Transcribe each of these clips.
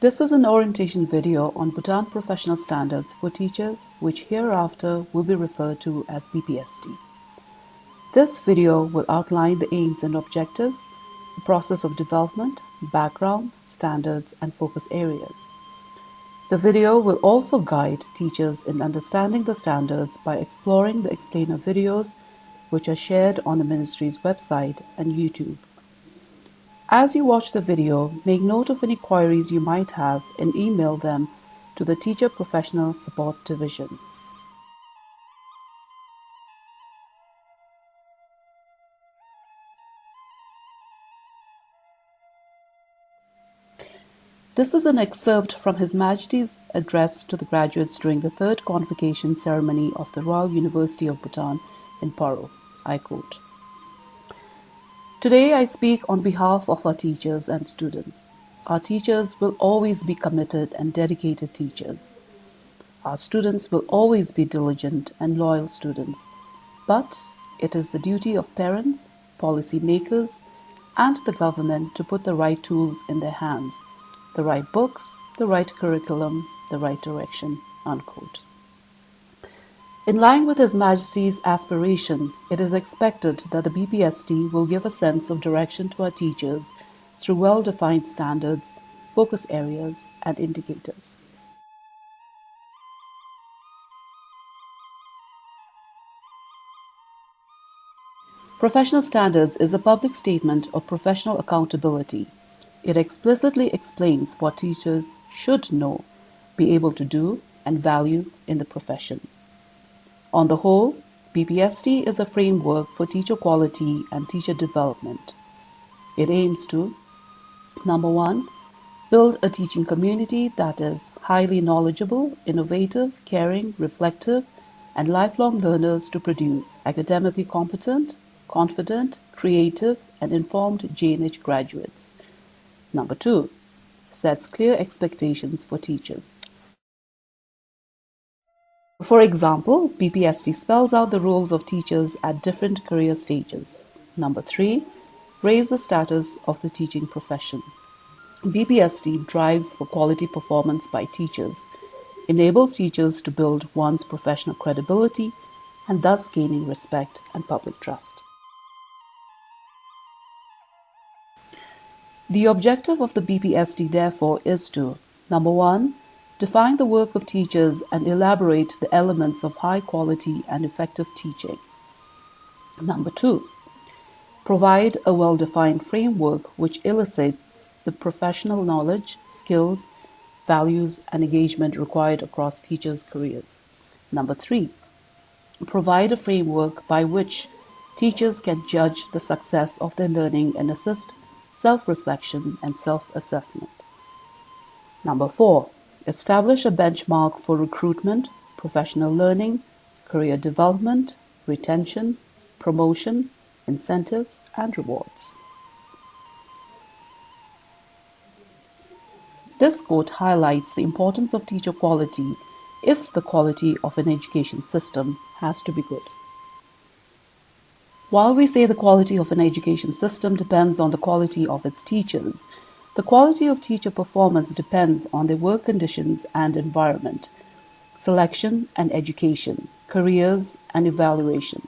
This is an orientation video on Bhutan Professional Standards for Teachers, which hereafter will be referred to as BPST. This video will outline the aims and objectives, the process of development, background, standards, and focus areas. The video will also guide teachers in understanding the standards by exploring the explainer videos which are shared on the Ministry's website and YouTube. As you watch the video, make note of any queries you might have and email them to the Teacher Professional Support Division. This is an excerpt from His Majesty's Address to the graduates during the third convocation ceremony of the Royal University of Bhutan in Paro. I quote, "Today I speak on behalf of our teachers and students. Our teachers will always be committed and dedicated teachers. Our students will always be diligent and loyal students. But it is the duty of parents, policy makers, and the government to put the right tools in their hands, the right books, the right curriculum, the right direction." Unquote. In line with His Majesty's aspiration, it is expected that the BPST will give a sense of direction to our teachers through well-defined standards, focus areas, and indicators. Professional Standards is a public statement of professional accountability. It explicitly explains what teachers should know, be able to do, and value in the profession. On the whole, BPST is a framework for teacher quality and teacher development. It aims to, number one, build a teaching community that is highly knowledgeable, innovative, caring, reflective, and lifelong learners to produce academically competent, confident, creative, and informed J&H graduates. Number two, sets clear expectations for teachers. For example, BPST spells out the roles of teachers at different career stages. Number three, raise the status of the teaching profession. BPST drives for quality performance by teachers, enables teachers to build one's professional credibility, and thus gaining respect and public trust. The objective of the BPST, therefore, is to, number one, define the work of teachers and elaborate the elements of high quality and effective teaching. Number two, provide a well-defined framework which elicits the professional knowledge, skills, values, and engagement required across teachers' careers. Number three, provide a framework by which teachers can judge the success of their learning and assist self-reflection and self-assessment. Number four, establish a benchmark for recruitment, professional learning, career development, retention, promotion, incentives, and rewards. This quote highlights the importance of teacher quality if the quality of an education system has to be good. While we say the quality of an education system depends on the quality of its teachers, the quality of teacher performance depends on their work conditions and environment, selection and education, careers and evaluation.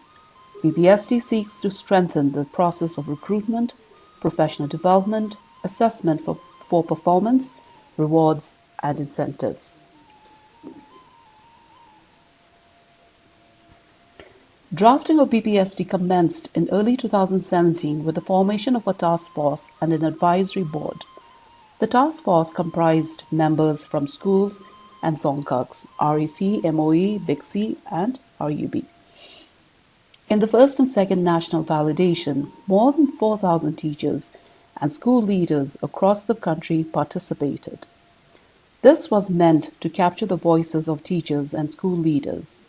BPST seeks to strengthen the process of recruitment, professional development, assessment for performance, rewards, and incentives. Drafting of BPST commenced in early 2017 with the formation of a task force and an advisory board. The task force comprised members from schools and Songkaks, REC, MOE, Big C, and RUB. In the first and second national validation, more than 4,000 teachers and school leaders across the country participated. This was meant to capture the voices of teachers and school leaders.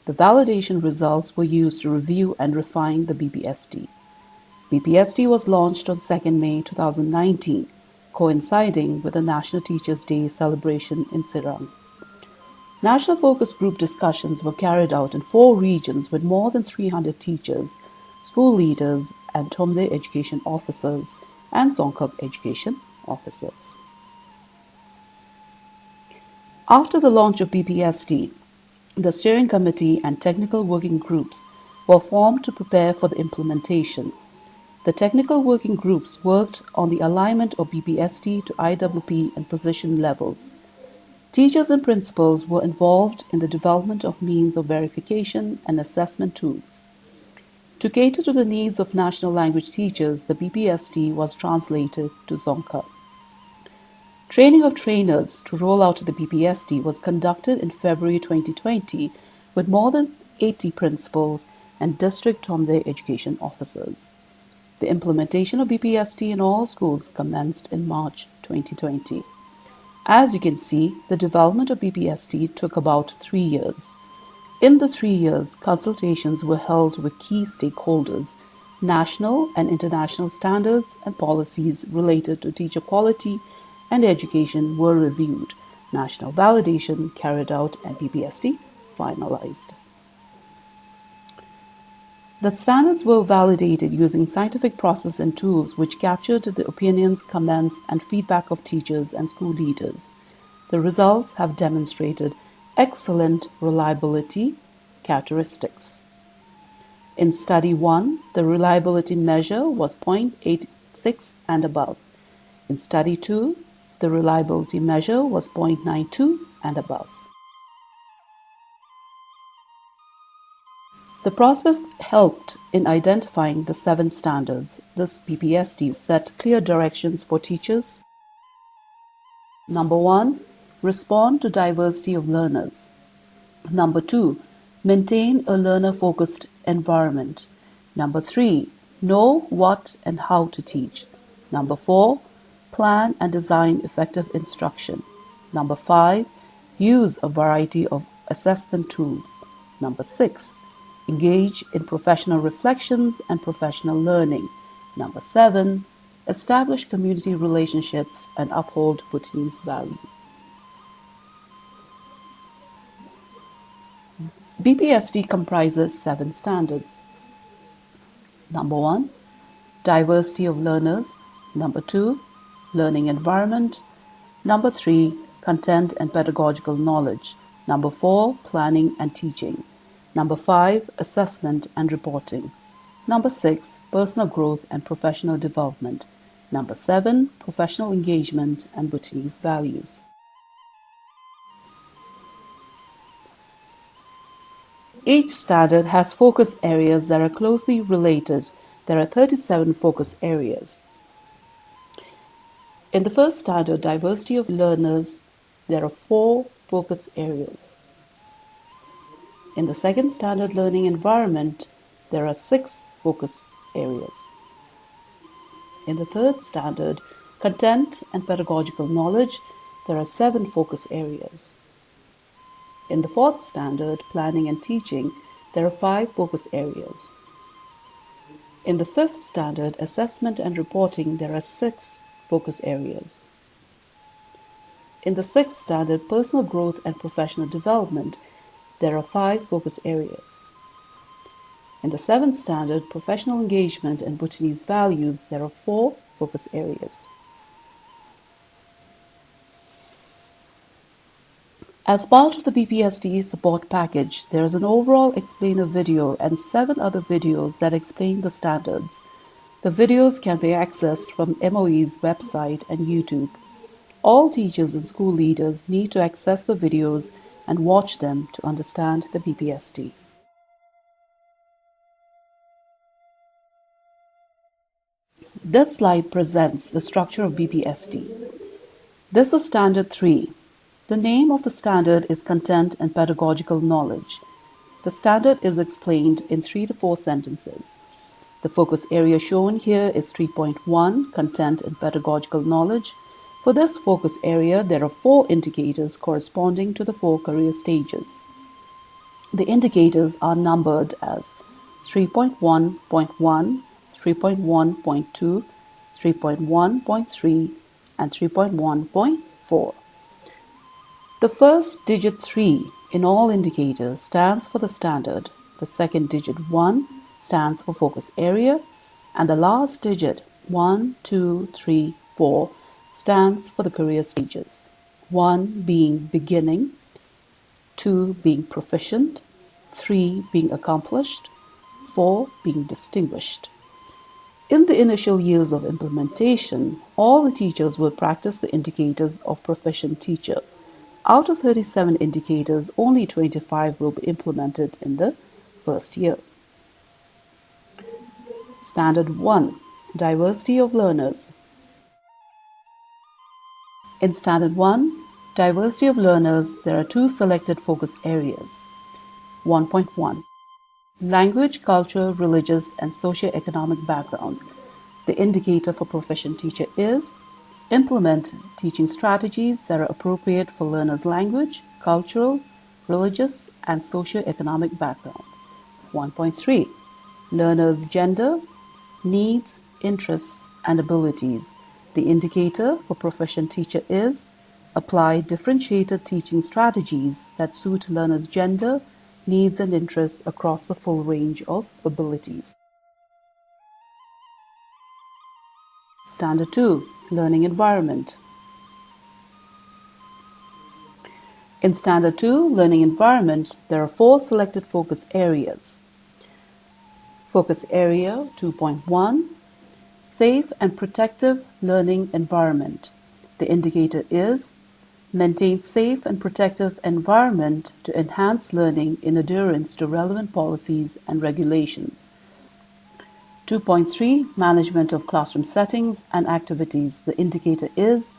The validation results were used to review and refine the BPST. BPST was launched on 2nd May 2019, coinciding with the National Teachers' Day celebration in Sirang. National focus group discussions were carried out in 4 regions with more than 300 teachers, school leaders, and Tomde education officers and Songkhap education officers. After the launch of BPST, the steering committee and technical working groups were formed to prepare for the implementation. The technical working groups worked on the alignment of BPST to IWP and position levels. Teachers and principals were involved in the development of means of verification and assessment tools. To cater to the needs of national language teachers, the BPST was translated to Zonka. Training of trainers to roll out the BPST was conducted in February 2020 with more than 80 principals and district Tomde education officers. The implementation of BPST in all schools commenced in March 2020. As you can see, the development of BPST took about 3 years. In the 3 years, consultations were held with key stakeholders. National and international standards and policies related to teacher quality and education were reviewed. National validation carried out and BPST finalized. The standards were validated using scientific process and tools which captured the opinions, comments, and feedback of teachers and school leaders. The results have demonstrated excellent reliability characteristics. In Study 1, the reliability measure was 0.86 and above. In Study 2, the reliability measure was 0.92 and above. The process helped in identifying the 7 standards. This BPST set clear directions for teachers. Number 1, respond to diversity of learners. Number 2, maintain a learner-focused environment. Number 3, know what and how to teach. Number 4, plan and design effective instruction. Number 5, use a variety of assessment tools. Number 6, engage in professional reflections and professional learning. Number 7, establish community relationships and uphold Bhutanese values. BPST comprises 7 standards. Number 1, diversity of learners. Number 2, learning environment. Number 3, content and pedagogical knowledge. Number 4, planning and teaching. Number 5, assessment and reporting. Number 6, personal growth and professional development. Number 7, professional engagement and Bhutanese values. Each standard has focus areas that are closely related. There are 37 focus areas. In the first standard, diversity of learners, there are 4 focus areas. In the second standard, learning environment, there are 6 focus areas. In the third standard, content and pedagogical knowledge, there are 7 focus areas. In the fourth standard, planning and teaching, there are 5 focus areas. In the fifth standard, assessment and reporting, there are 6 focus areas. In the sixth standard, personal growth and professional development, there are 5 focus areas. In the 7th standard, professional engagement and Bhutanese values, there are 4 focus areas. As part of the BPST support package, there is an overall explainer video and 7 other videos that explain the standards. The videos can be accessed from MOE's website and YouTube. All teachers and school leaders need to access the videos and watch them to understand the BPST. This slide presents the structure of BPST. This is Standard 3. The name of the standard is Content and Pedagogical Knowledge. The standard is explained in 3 to 4 sentences. The focus area shown here is 3.1, Content and Pedagogical Knowledge. For this focus area, there are 4 indicators corresponding to the 4 career stages. The indicators are numbered as 3.1.1, 3.1.2, 3.1.3, and 3.1.4. The first digit 3 in all indicators stands for the standard, the second digit 1 stands for focus area, and the last digit 1, 2, 3, 4 stands for the career stages. 1 being beginning, 2 being proficient, 3 being accomplished, 4 being distinguished. In the initial years of implementation, all the teachers will practice the indicators of proficient teacher. Out of 37 indicators, only 25 will be implemented in the first year. Standard 1. Diversity of learners. In Standard 1, Diversity of learners, there are two selected focus areas. 1.1. Language, culture, religious, and socio-economic backgrounds. The indicator for proficient teacher is implement teaching strategies that are appropriate for learners' language, cultural, religious, and socio-economic backgrounds. 1.3. Learners' gender, needs, interests, and abilities. The indicator for proficient teacher is apply differentiated teaching strategies that suit learners' gender, needs, and interests across the full range of abilities. Standard 2. Learning environment. In Standard 2, Learning Environment, there are 4 selected focus areas. Focus Area 2.1, Safe and Protective Learning Environment. The indicator is maintain safe and protective environment to enhance learning in adherence to relevant policies and regulations. 2.3 Management of classroom settings and activities. The indicator is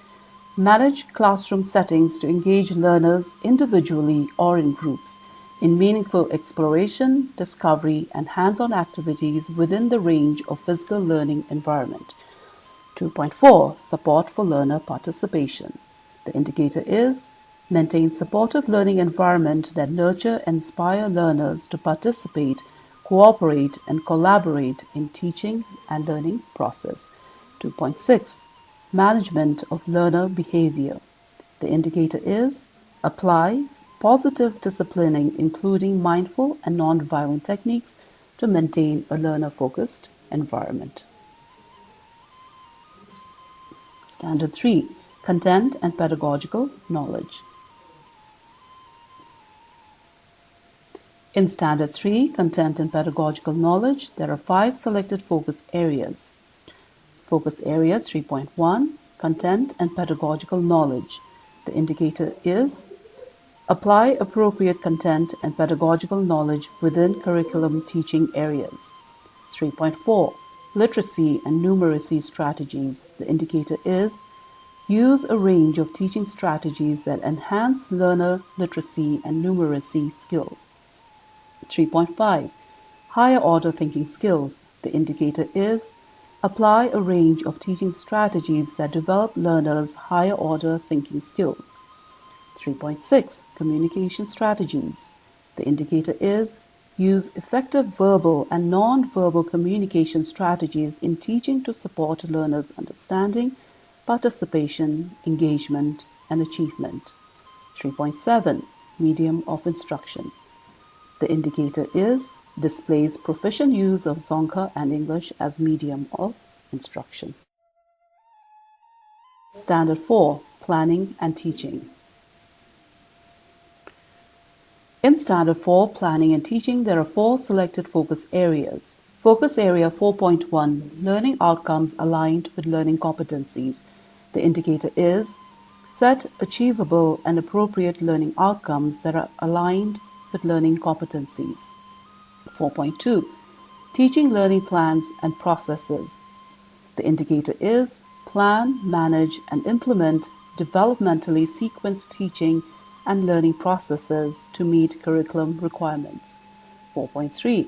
manage classroom settings to engage learners individually or in groups in meaningful exploration, discovery, and hands-on activities within the range of physical learning environment. 2.4 Support for learner participation. The indicator is maintain supportive learning environment that nurture and inspire learners to participate, cooperate, and collaborate in teaching and learning process. 2.6 Management of learner behavior. The indicator is apply positive disciplining, including mindful and non-violent techniques, to maintain a learner-focused environment. Standard 3. Content and pedagogical knowledge. In Standard 3, Content and Pedagogical Knowledge, there are 5 selected focus areas. Focus Area 3.1, Content and Pedagogical Knowledge. The indicator is apply appropriate content and pedagogical knowledge within curriculum teaching areas. 3.4, Literacy and Numeracy Strategies. The indicator is use a range of teaching strategies that enhance learner literacy and numeracy skills. 3.5 Higher order thinking skills. The indicator is apply a range of teaching strategies that develop learners' higher order thinking skills. 3.6 Communication strategies. The indicator is use effective verbal and non-verbal communication strategies in teaching to support learners' understanding, participation, engagement, and achievement. 3.7 Medium of instruction. The indicator is displays proficient use of Zonka and English as medium of instruction. Standard 4. Planning and teaching. In Standard 4, Planning and Teaching, there are 4 selected focus areas. Focus Area 4.1, Learning Outcomes Aligned with Learning Competencies. The indicator is set achievable and appropriate learning outcomes that are aligned with learning competencies. 4.2, Teaching Learning Plans and Processes. The indicator is plan, manage, and implement developmentally sequenced teaching and learning processes to meet curriculum requirements. 4.3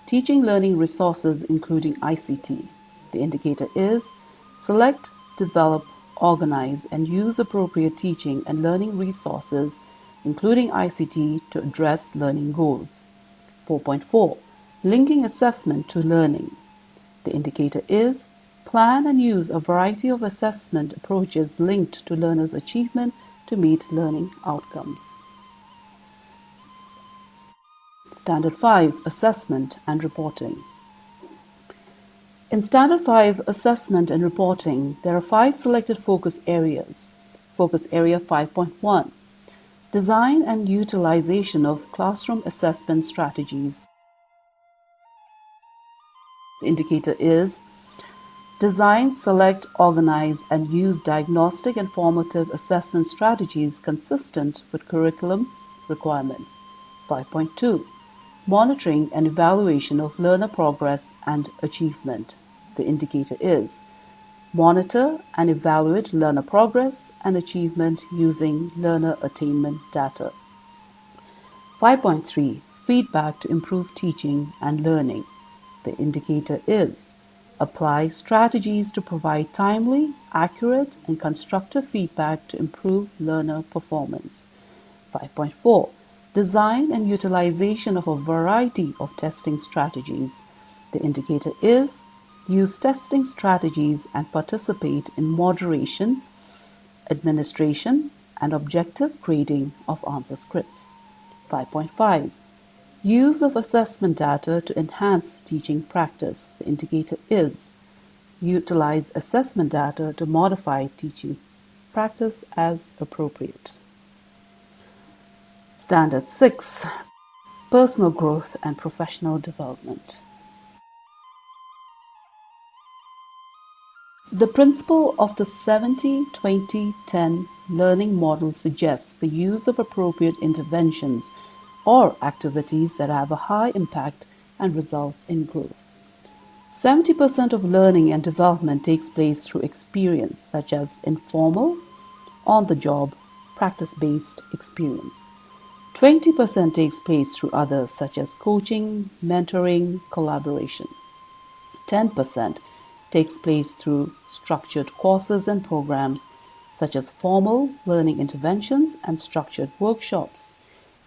Teaching learning resources including ICT. The indicator is select, develop, organize, and use appropriate teaching and learning resources including ICT to address learning goals. 4.4 Linking assessment to learning. The indicator is plan and use a variety of assessment approaches linked to learners' achievement to meet learning outcomes. Standard 5, Assessment and Reporting. In Standard 5, Assessment and Reporting, there are 5 selected focus areas. Focus Area 5.1. Design and utilization of classroom assessment strategies. The indicator is design, select, organize, and use diagnostic and formative assessment strategies consistent with curriculum requirements. 5.2. Monitoring and evaluation of learner progress and achievement. The indicator is monitor and evaluate learner progress and achievement using learner attainment data. 5.3. Feedback to improve teaching and learning. The indicator is apply strategies to provide timely, accurate, and constructive feedback to improve learner performance. 5.4. Design and utilization of a variety of testing strategies. The indicator is use testing strategies and participate in moderation, administration, and objective grading of answer scripts. 5.5. Use of assessment data to enhance teaching practice. The indicator is utilize assessment data to modify teaching practice as appropriate. Standard 6. Personal growth and professional development. The principle of the 70-20-10 learning model suggests the use of appropriate interventions or activities that have a high impact and results in growth. 70% of learning and development takes place through experience, such as informal, on-the-job, practice-based experience. 20% takes place through others, such as coaching, mentoring, collaboration. 10% takes place through structured courses and programs, such as formal learning interventions and structured workshops.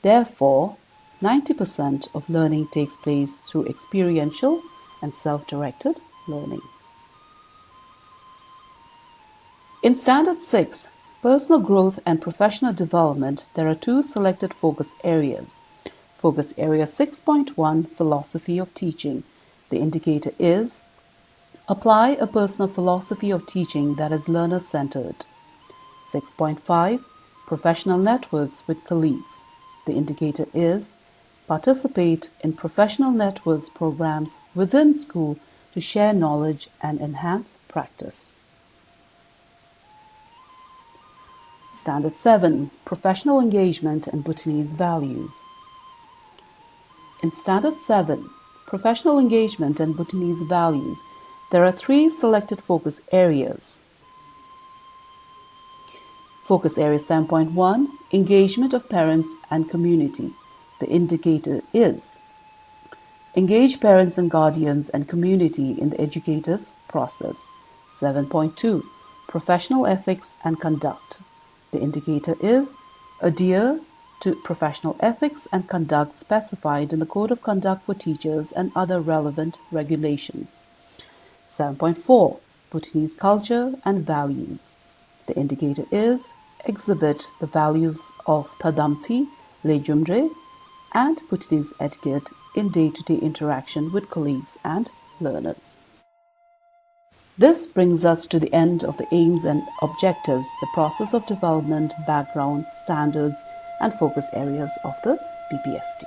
Therefore, 90% of learning takes place through experiential and self-directed learning. In Standard 6, Personal Growth and Professional Development, there are two selected focus areas. Focus Area 6.1, Philosophy of Teaching. The indicator is apply a personal philosophy of teaching that is learner-centered. 6.5, Professional Networks with Colleagues. The indicator is participate in professional networks programs within school to share knowledge and enhance practice. Standard 7, Professional Engagement and Bhutanese Values. In Standard 7, Professional Engagement and Bhutanese Values, there are three selected focus areas. Focus Area 7.1, Engagement of Parents and Community. The indicator is engage parents and guardians and community in the educative process. 7.2, Professional Ethics and Conduct. The indicator is adhere to professional ethics and conduct specified in the Code of Conduct for Teachers and other relevant regulations. 7.4, Bhutanese Culture and Values. The indicator is exhibit the values of Thadamthi, Lejumdre, and Bhutanese etiquette in day-to-day interaction with colleagues and learners. This brings us to the end of the aims and objectives, the process of development, background, standards, and focus areas of the BPST.